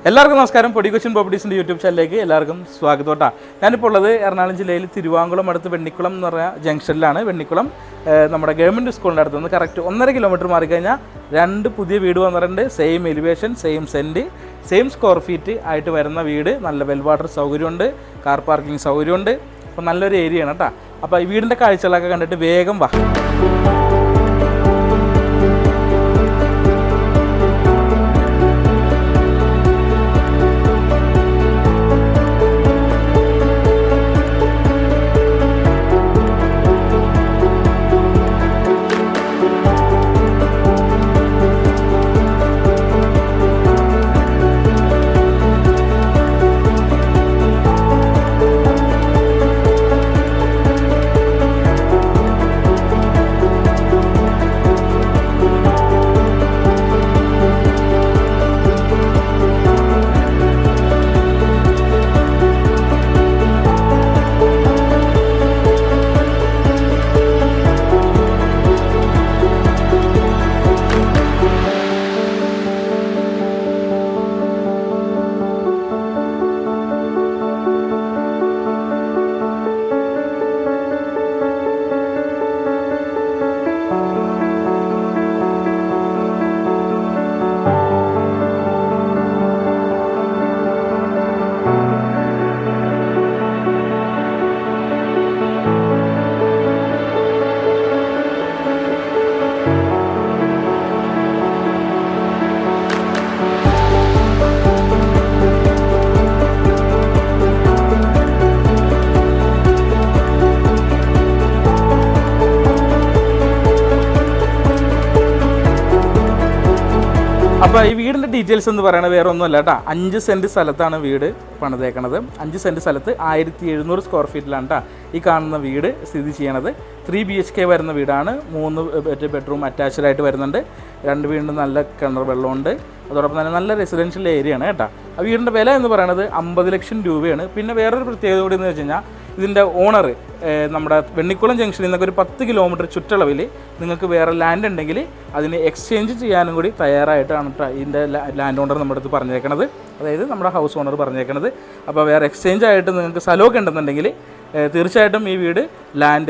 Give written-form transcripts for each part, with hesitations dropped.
എല്ലാവർക്കും നമസ്കാരം. പൊടി കൊച്ചിൻ പ്രോപ്പർട്ടീസിൻ്റെ യൂട്യൂബ് ചാനലിലേക്ക് എല്ലാവർക്കും സ്വാഗതം കേട്ടോ. ഞാനിപ്പോൾ ഉള്ളത് എറണാകുളം ജില്ലയിൽ തിരുവാങ്കുളം അടുത്ത് വെണ്ണിക്കുളം എന്ന് പറഞ്ഞ ജംഗ്ഷനിലാണ്. വെണ്ണിക്കുളം നമ്മുടെ ഗവൺമെൻറ് സ്കൂളിൻ്റെ അടുത്ത് നിന്ന് കറക്റ്റ് 1.5 കിലോമീറ്റർ മാറിക്കഴിഞ്ഞാൽ 2 പുതിയ വീട് വന്നിട്ടുണ്ട്. Same elevation, same cent, same square feet ആയിട്ട് വരുന്ന വീട്. നല്ല വെൽ വാട്ടർ സൗകര്യമുണ്ട്, കാർ പാർക്കിംഗ് സൗകര്യമുണ്ട്. അപ്പോൾ നല്ലൊരു ഏരിയയാണ് കേട്ടോ. അപ്പോൾ ഈ വീടിൻ്റെ കാഴ്ചകളൊക്കെ കണ്ടിട്ട് വേഗം വാ. അപ്പോൾ ഈ വീടിൻ്റെ ഡീറ്റെയിൽസ് എന്ന് പറയുന്നത് വേറെ ഒന്നുമല്ല കേട്ടോ. 5 സെൻറ്റ് സ്ഥലത്താണ് വീട് പണിതേക്കണത്. 5 സെൻറ്റ് സ്ഥലത്ത് 1700 സ്ക്വയർ ഫീറ്റിലാണ് കേട്ടോ ഈ കാണുന്ന വീട് സ്ഥിതി ചെയ്യണത്. 3 BHK വരുന്ന വീടാണ്. 3 ബെഡ്റൂം അറ്റാച്ച്ഡ് ആയിട്ട് വരുന്നുണ്ട്. 2 വീടിന് നല്ല കിണർ വെള്ളമുണ്ട്. അതോടൊപ്പം തന്നെ നല്ല റെസിഡൻഷ്യൽ ഏരിയയാണ് കേട്ടോ. ആ വീടിൻ്റെ വില എന്ന് പറയുന്നത് 50 ലക്ഷം രൂപയാണ്. പിന്നെ വേറൊരു പ്രത്യേകത കൂടി എന്ന് വെച്ച് കഴിഞ്ഞാൽ ഇതിൻ്റെ ഓണർ നമ്മുടെ വെണ്ണിക്കുളം ജംഗ്ഷനിൽ നിന്നൊക്കെ ഒരു 10 കിലോമീറ്റർ ചുറ്റളവിൽ നിങ്ങൾക്ക് വേറെ ലാൻഡ് ഉണ്ടെങ്കിൽ അതിന് എക്സ്ചേഞ്ച് ചെയ്യാനും കൂടി തയ്യാറായിട്ടാണ് ഇതിൻ്റെ ലാൻഡ് ഓണർ നമ്മുടെ അടുത്ത് പറഞ്ഞേക്കണത്. അതായത് നമ്മുടെ ഹൗസ് ഓണർ പറഞ്ഞേക്കണത്. അപ്പോൾ വേറെ എക്സ്ചേഞ്ച് ആയിട്ട് നിങ്ങൾക്ക് സ്ഥലമൊക്കെ ഉണ്ടെന്നുണ്ടെങ്കിൽ തീർച്ചയായിട്ടും ഈ വീട്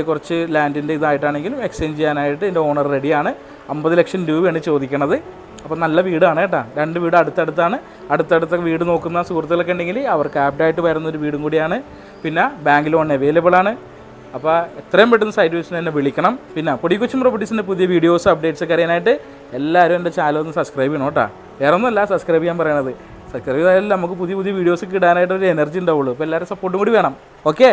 കുറച്ച് ലാൻഡിൻ്റെ ഇതായിട്ടാണെങ്കിലും എക്സ്ചേഞ്ച് ചെയ്യാനായിട്ട് ഇതിൻ്റെ ഓണർ റെഡിയാണ്. 50 ലക്ഷം രൂപയാണ് ചോദിക്കണത്. അപ്പോൾ നല്ല വീടാണ് കേട്ടോ. 2 വീട് അടുത്തടുത്താണ്. അടുത്തടുത്ത വീട് നോക്കുന്ന സുഹൃത്തുക്കളൊക്കെ ഉണ്ടെങ്കിൽ അവർക്ക് ആപ്റ്റായിട്ട് വരുന്നൊരു വീടും കൂടിയാണ്. പിന്നെ ബാങ്ക് ലോൺ അവൈലബിൾ ആണ്. അപ്പോൾ എത്രയും പെട്ടെന്ന് സൈറ്റ് വിസിറ്റ് എന്നെ വിളിക്കണം. പിന്നെ പൊടി കൊച്ചിൻ പ്രോപ്പർട്ടീസിൻ്റെ പുതിയ വീഡിയോസ് അപ്ഡേറ്റ്സ് ഒക്കെ അറിയാനായിട്ട് എല്ലാവരും എൻ്റെ ചാനൽ ഒന്ന് സബ്സ്ക്രൈബ് ചെയ്യണം കേട്ടോ. വേറെ ഒന്നുമല്ല സബ്സ്ക്രൈബ് ചെയ്യാൻ പറയണത്. സബ്സ്ക്രൈബ് ചെയ്താലും നമുക്ക് പുതിയ വീഡിയോസ് ഒക്കെ ഇടാനായിട്ട് ഒരു എനർജി ഉണ്ടാവുള്ളൂ. അപ്പോൾ എല്ലാവരും സപ്പോർട്ടും കൂടി വേണം. ഓക്കെ.